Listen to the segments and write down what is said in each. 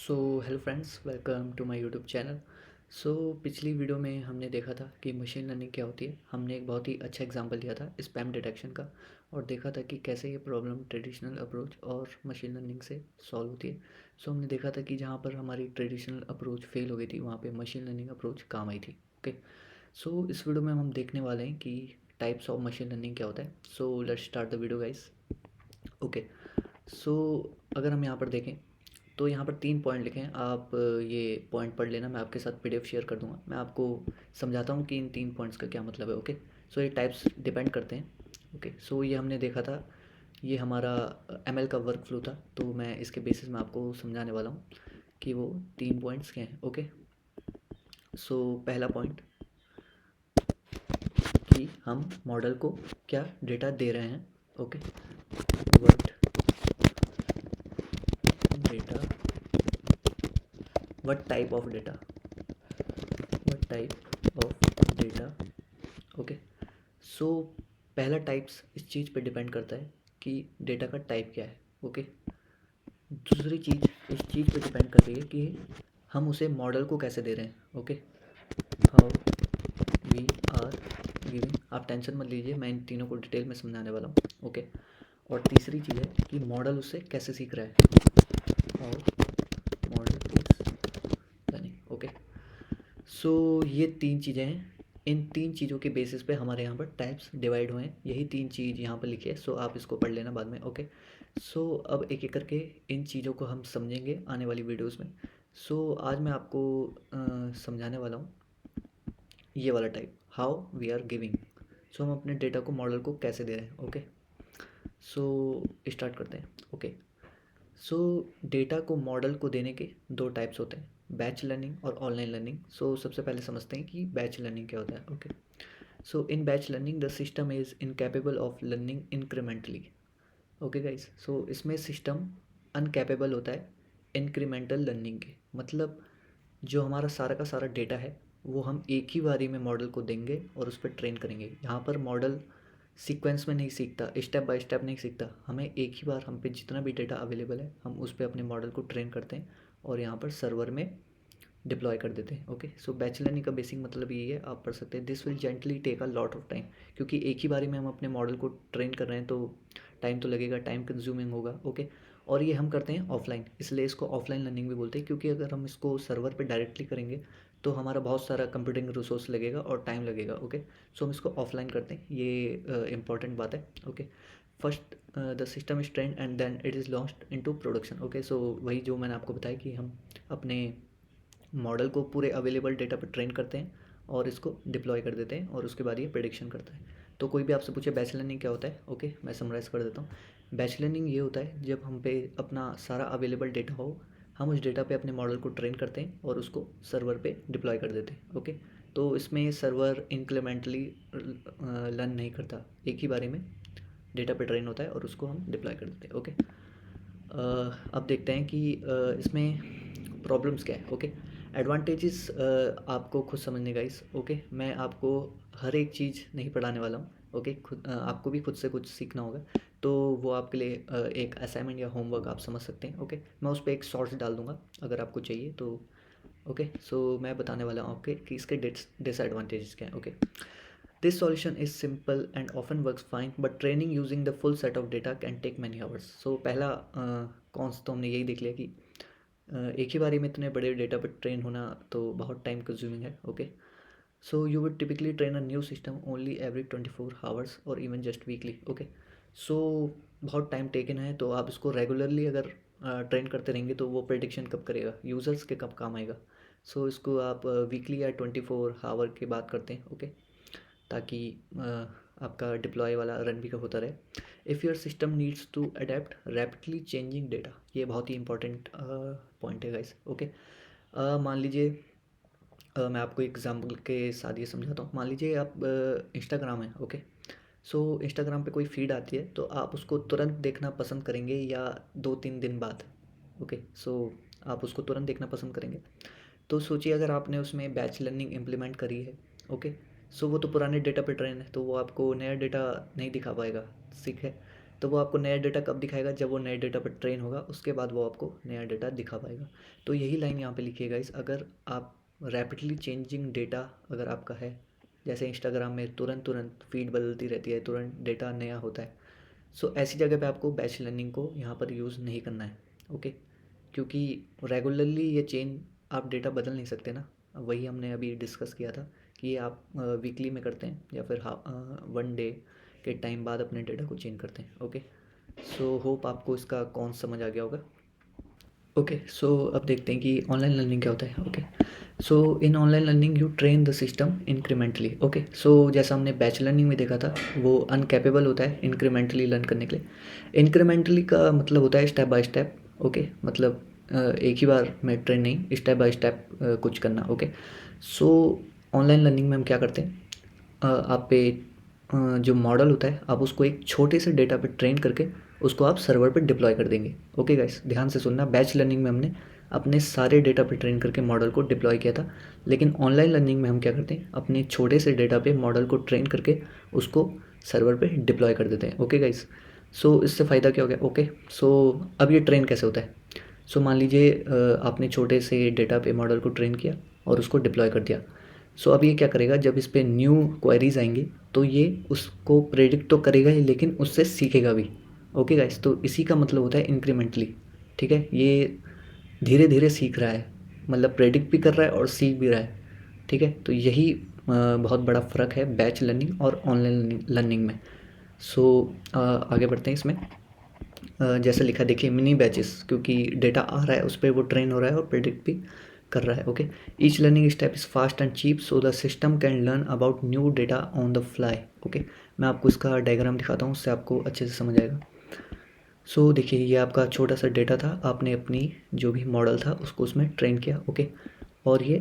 So hello friends, welcome to my YouTube channel. पिछली video में हमने देखा था कि मशीन लर्निंग क्या होती है। हमने एक बहुत ही अच्छा एग्जांपल दिया था स्पैम डिटेक्शन का और देखा था कि कैसे ये प्रॉब्लम ट्रेडिशनल अप्रोच और मशीन लर्निंग से सॉल्व होती है। हमने देखा था कि जहाँ पर हमारी ट्रेडिशनल अप्रोच फेल हो गई थी वहाँ पे मशीन लर्निंग अप्रोच काम आई थी। ओके, इस वीडियो में हम देखने वाले हैं कि टाइप्स ऑफ मशीन लर्निंग क्या होता है। Let's start the video guys. Okay, so अगर हम यहाँ पर देखें तो यहाँ पर 3 पॉइंट लिखे हैं। आप ये पॉइंट पढ़ लेना, मैं आपके साथ पीडीएफ शेयर कर दूँगा। मैं आपको समझाता हूँ कि इन 3 पॉइंट्स का क्या मतलब है। ओके, ये टाइप्स डिपेंड करते हैं। ओके, ये हमने देखा था, ये हमारा एमएल का वर्क फ्लो था। तो मैं इसके बेसिस में आपको समझाने वाला हूँ कि वो 3 पॉइंट्स क्या हैं। ओके, पहला पॉइंट कि हम मॉडल को क्या डेटा दे रहे हैं। Okay, what data, what type of data, what type of data. Okay, so पहला टाइप्स इस चीज़ पे डिपेंड करता है कि डेटा का टाइप क्या है। ओके, दूसरी चीज़ इस चीज़ पे डिपेंड करती है कि हम उसे मॉडल को कैसे दे रहे हैं। Okay, how we are giving. आप टेंशन मत लीजिए, मैं इन तीनों को डिटेल में समझाने वाला हूँ। ओके, और तीसरी चीज़ है कि मॉडल उससे कैसे सीख रहा है, how model is learning. Okay, ये 3 चीज़ें हैं। इन 3 चीज़ों के बेसिस पे हमारे यहाँ पर टाइप्स डिवाइड हुए हैं। यही 3 चीज़ यहाँ पर लिखी है। आप इसको पढ़ लेना बाद में। ओके, अब एक एक करके इन चीज़ों को हम समझेंगे आने वाली वीडियोस में। आज मैं आपको समझाने वाला हूँ ये वाला type, how we are giving. हम अपने डेटा को मॉडल को कैसे दे रहे हैं। ओके, स्टार्ट करते हैं। ओके, डेटा को मॉडल को देने के 2 टाइप्स होते हैं, बैच लर्निंग और ऑनलाइन लर्निंग। सबसे पहले समझते हैं कि बैच लर्निंग क्या होता है। Okay, in batch learning the system is incapable of learning incrementally. Okay guys, इसमें सिस्टम अनकैपेबल होता है इंक्रीमेंटल लर्निंग के। मतलब जो हमारा सारा का सारा डेटा है वो हम एक ही बारी में मॉडल को देंगे और उस पर ट्रेन करेंगे। यहाँ पर मॉडल सीक्वेंस में नहीं सीखता, स्टेप बाय स्टेप नहीं सीखता। हमें एक ही बार हम पे जितना भी डेटा अवेलेबल है हम उस पर अपने मॉडल को ट्रेन करते हैं और यहाँ पर सर्वर में डिप्लॉय कर देते हैं। ओके, बैच लर्निंग का बेसिक मतलब यही है, आप पढ़ सकते हैं। This will gently take a lot of time, क्योंकि एक ही बारी में हम अपने मॉडल को ट्रेन कर रहे हैं तो टाइम तो लगेगा, टाइम कंज्यूमिंग होगा। ओके, और ये हम करते हैं ऑफलाइन, इसलिए इसको ऑफलाइन लर्निंग भी बोलते हैं। क्योंकि अगर हम इसको सर्वर पे डायरेक्टली करेंगे तो हमारा बहुत सारा कंप्यूटिंग रिसोर्स लगेगा और टाइम लगेगा। ओके, हम इसको ऑफलाइन करते हैं, ये इंपॉर्टेंट बात है। Okay, first the system is train and then it is launched into production. Okay, वही जो मैंने आपको बताया कि हम अपने मॉडल को पूरे अवेलेबल डेटा पर ट्रेन करते हैं और इसको डिप्लॉय कर देते हैं और उसके बाद ये प्रेडिक्शन करता है। तो कोई भी आपसे पूछे बैच लर्निंग क्या होता है, ओके मैं समराइज़ कर देता हूँ। बैच लर्निंग ये होता है जब हम पे अपना सारा अवेलेबल डेटा हो, हम उस डेटा पे अपने मॉडल को ट्रेन करते हैं और उसको सर्वर पे डिप्लॉय कर देते हैं। ओके, तो इसमें सर्वर इंक्रीमेंटली लर्न नहीं करता, एक ही बारे में डेटा पे ट्रेन होता है और उसको हम डिप्लॉय कर देते हैं। ओके, अब देखते हैं कि इसमें प्रॉब्लम्स क्या है। ओके, एडवांटेजेस आपको खुद समझने का इस। ओके, मैं आपको हर एक चीज़ नहीं पढ़ाने वाला हूँ। ओके, खुद आपको भी खुद से कुछ सीखना होगा, तो वो आपके लिए एक असाइनमेंट या होमवर्क आप समझ सकते हैं। ओके, मैं उस पर एक शॉर्ट्स डाल दूँगा अगर आपको चाहिए तो। ओके, मैं बताने वाला हूँ आपके कि इसके डिसएडवांटेजेस क्या हैं। Okay, this solution is simple and often works fine, but training using the full set of data can take many hours. पहला कॉन्स तो हमने यही देख लिया कि एक ही बारी में इतने बड़े डेटा पर ट्रेन होना तो बहुत टाइम कंज्यूमिंग है। Okay, you would typically train a new system only every 24 hours और इवन जस्ट वीकली। ओके, बहुत टाइम टेकन है, तो आप इसको रेगुलरली अगर ट्रेन करते रहेंगे तो वो प्रेडिक्शन कब करेगा, यूज़र्स के कब काम आएगा। इसको आप वीकली या 24 आवर के बाद करते हैं। ओके, ताकि आपका डिप्लॉय वाला रन भी होता रहे। If your system needs to adapt rapidly changing data, ये बहुत ही इंपॉर्टेंट पॉइंट है गाइस। ओके, मान लीजिए मैं आपको एग्जांपल के साथ ये समझाता हूँ। मान लीजिए आप इंस्टाग्राम है। ओके, इंस्टाग्राम पे कोई फीड आती है तो आप उसको तुरंत देखना पसंद करेंगे या 2-3 दिन बाद। ओके, आप उसको तुरंत देखना पसंद करेंगे। तो सोचिए अगर आपने उसमें बैच लर्निंग इम्प्लीमेंट करी है। ओके, वो तो पुराने डेटा पे ट्रेन है तो वो आपको नया डेटा नहीं दिखा पाएगा। ठीक है, तो वो आपको नया डेटा कब दिखाएगा, जब वो नए डेटा पर ट्रेन होगा, उसके बाद वो आपको नया डेटा दिखा पाएगा। तो यही लाइन यहाँ पे लिखी है गाइस, अगर आप रैपिडली चेंजिंग डेटा अगर आपका है, जैसे इंस्टाग्राम में तुरंत तुरंत फीड बदलती रहती है, तुरंत डेटा नया होता है, सो ऐसी जगह पे आपको बैच लर्निंग को यहाँ पर यूज़ नहीं करना है। ओके, क्योंकि रेगुलरली ये चेंज आप डेटा बदल नहीं सकते ना, वही हमने अभी डिस्कस किया था कि ये आप वीकली में करते हैं या फिर वन डे के टाइम बाद अपने डेटा को चेंज करते हैं। ओके, सो होप आपको इसका कौन समझ आ गया होगा। ओके, सो अब देखते हैं कि ऑनलाइन लर्निंग क्या होता है। Okay, so in online learning you train the system incrementally. Okay, so जैसा हमने बैच लर्निंग में देखा था, वो अनकैपेबल होता है इंक्रीमेंटली लर्न करने के लिए। इंक्रीमेंटली का मतलब होता है स्टेप बाय स्टेप। ओके, मतलब एक ही बार में ट्रेन नहीं, स्टेप बाय स्टेप कुछ करना। ओके, सो ऑनलाइन लर्निंग में हम क्या करते हैं, आप पे जो मॉडल होता है, आप उसको एक छोटे से डेटा पे ट्रेन करके उसको आप सर्वर पे डिप्लॉय कर देंगे। ओके गाइस, ध्यान से सुनना, बैच लर्निंग में हमने अपने सारे डेटा पे ट्रेन करके मॉडल को डिप्लॉय किया था, लेकिन ऑनलाइन लर्निंग में हम क्या करते हैं, अपने छोटे से डेटा पे मॉडल को ट्रेन करके उसको सर्वर पे डिप्लॉय कर देते हैं। ओके गाइस, सो इससे फ़ायदा क्या हो गया। ओके, सो अब ये ट्रेन कैसे होता है। सो मान लीजिए आपने छोटे से डेटा पे मॉडल को ट्रेन किया और उसको डिप्लॉय कर दिया। सो अब ये क्या करेगा, जब इस पर न्यू क्वेरीज आएंगी तो ये उसको प्रेडिक्ट तो करेगा ही, लेकिन उससे सीखेगा भी। ओके गाइस, तो इसी का मतलब होता है इंक्रीमेंटली। ठीक है, ये धीरे धीरे सीख रहा है, मतलब प्रेडिक्ट भी कर रहा है और सीख भी रहा है। ठीक है, तो यही बहुत बड़ा फ़र्क है बैच लर्निंग और ऑनलाइन लर्निंग में। सो आगे बढ़ते हैं इसमें। जैसे लिखा देखिए मिनी बैचेस, क्योंकि डेटा आ रहा है उस पर वो ट्रेन हो रहा है और प्रेडिक्ट भी कर रहा है। Okay, each learning step is fast and cheap so the system can learn about new data on the fly. Okay, मैं आपको इसका डायग्राम दिखाता हूँ, उससे आपको अच्छे से समझ आएगा। सो देखिए, ये आपका छोटा सा डेटा था, आपने अपनी जो भी मॉडल था उसको उसमें ट्रेन किया। ओके, और ये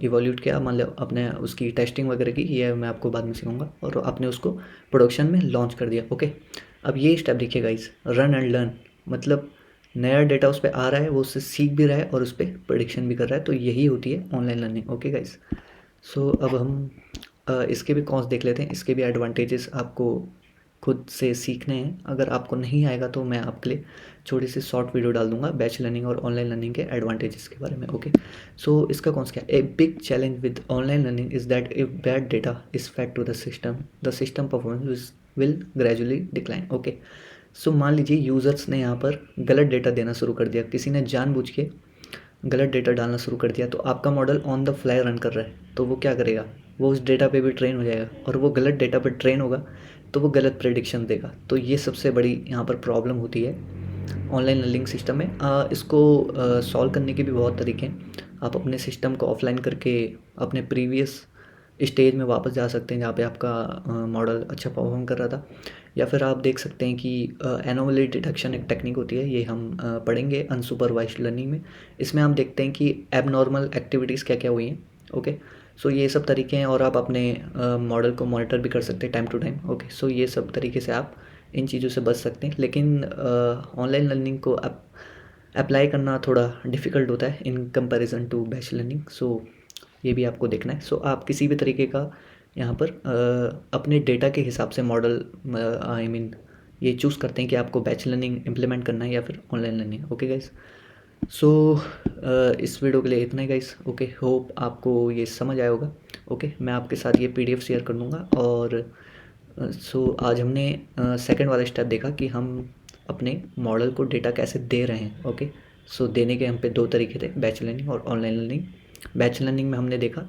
इवोल्यूट किया, मतलब अपने उसकी टेस्टिंग वगैरह की, ये मैं आपको बाद में सिखाऊंगा, और आपने उसको प्रोडक्शन में लॉन्च कर दिया। ओके, अब ये स्टेप देखिए गाइस, रन एंड लर्न, मतलब नया डेटा उस पर आ रहा है, वो उससे सीख भी रहा है और उस पर प्रोडिक्शन भी कर रहा है, तो यही होती है ऑनलाइन लर्निंग। ओके गाइस, सो अब हम इसके भी कॉन्स देख लेते हैं, इसके भी एडवांटेजेस आपको खुद से सीखने हैं। अगर आपको नहीं आएगा तो मैं आपके लिए छोटी सी शॉर्ट वीडियो डाल दूंगा बैच लर्निंग और ऑनलाइन लर्निंग के एडवांटेजेस के बारे में। ओके, सो इसका कौन सा क्या, a big challenge with online learning is that if bad data is fed to the system performance will gradually decline. Okay, so मान लीजिए यूज़र्स ने यहाँ पर गलत डेटा देना शुरू कर दिया, किसी ने जानबूझ के गलत डेटा डालना शुरू कर दिया, तो आपका model on the fly run कर रहा है, तो वो क्या करेगा, वो उस डेटा पे भी ट्रेन हो जाएगा, और वो गलत डेटा पे ट्रेन होगा तो वो गलत प्रेडिक्शन देगा। तो ये सबसे बड़ी यहाँ पर प्रॉब्लम होती है ऑनलाइन लर्निंग सिस्टम में। इसको सॉल्व करने के भी बहुत तरीके हैं। आप अपने सिस्टम को ऑफलाइन करके अपने प्रीवियस स्टेज में वापस जा सकते हैं जहाँ पे आपका मॉडल अच्छा परफॉर्म कर रहा था, या फिर आप देख सकते हैं कि एनोमली डिटेक्शन एक टेक्निक होती है, ये हम पढ़ेंगे अनसुपरवाइज्ड लर्निंग में। इसमें हम देखते हैं कि एबनॉर्मल एक्टिविटीज़ क्या क्या हुई हैं। ओके, सो ये सब तरीके हैं, और आप अपने मॉडल को मॉनिटर भी कर सकते हैं टाइम टू टाइम। ओके, सो ये सब तरीके से आप इन चीज़ों से बच सकते हैं, लेकिन ऑनलाइन लर्निंग को अप्लाई करना थोड़ा डिफ़िकल्ट होता है in comparison to batch learning. So ये भी आपको देखना है। सो आप किसी भी तरीके का यहाँ पर अपने डेटा के हिसाब से मॉडल आई मीन ये चूज़ करते हैं कि आपको बैच लर्निंग इम्प्लीमेंट करना है या फिर ऑनलाइन लर्निंग। ओके गाइस, सो इस वीडियो के लिए इतना ही गाइस। ओके, होप आपको ये समझ आया होगा। ओके, मैं आपके साथ ये पीडीएफ शेयर कर दूँगा। और सो आज हमने सेकंड वाला स्टेप देखा कि हम अपने मॉडल को डेटा कैसे दे रहे हैं। ओके, सो देने के हम पे दो तरीके थे, बैच लर्निंग और ऑनलाइन लर्निंग। बैच लर्निंग में हमने देखा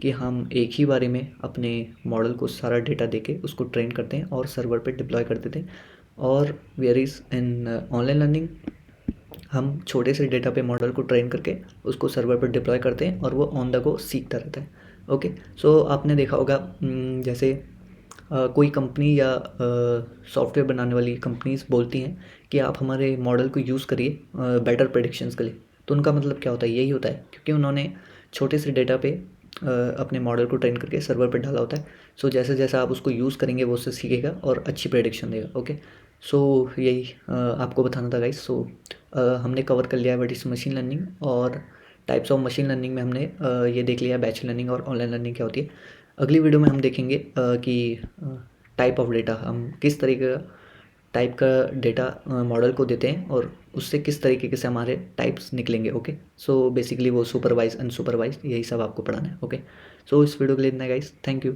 कि हम एक ही बारे में अपने मॉडल को सारा डेटा देके उसको ट्रेन करते हैं और सर्वर पे डिप्लॉय कर देते हैं, और where is in online learning हम छोटे से डेटा पे मॉडल को ट्रेन करके उसको सर्वर पर डिप्लॉय करते हैं और वो ऑन द गो सीखता रहता है। ओके, सो आपने देखा होगा जैसे कोई कंपनी या सॉफ्टवेयर बनाने वाली कंपनीज बोलती हैं कि आप हमारे मॉडल को यूज़ करिए बेटर प्रेडिक्शंस के लिए, तो उनका मतलब क्या होता है, यही होता है क्योंकि उन्होंने छोटे से डेटा पे अपने मॉडल को ट्रेन करके सर्वर पे डाला होता है। सो जैसे जैसा आप उसको यूज़ करेंगे वो उससे सीखेगा और अच्छी प्रेडिक्शन देगा। ओके, सो यही आपको बताना था गाइस। सो हमने कवर कर लिया व्हाट इज़ मशीन लर्निंग, और टाइप्स ऑफ मशीन लर्निंग में हमने ये देख लिया बैच लर्निंग और ऑनलाइन लर्निंग क्या होती है। अगली वीडियो में हम देखेंगे कि टाइप ऑफ डेटा हम किस तरीके का टाइप का डेटा मॉडल को देते हैं और उससे किस तरीके से हमारे टाइप्स निकलेंगे। ओके, सो बेसिकली वो सुपरवाइज अनसुपरवाइज यही सब आपको पढ़ाना है। ओके, सो इस वीडियो के लिए इतना गाइस, थैंक यू।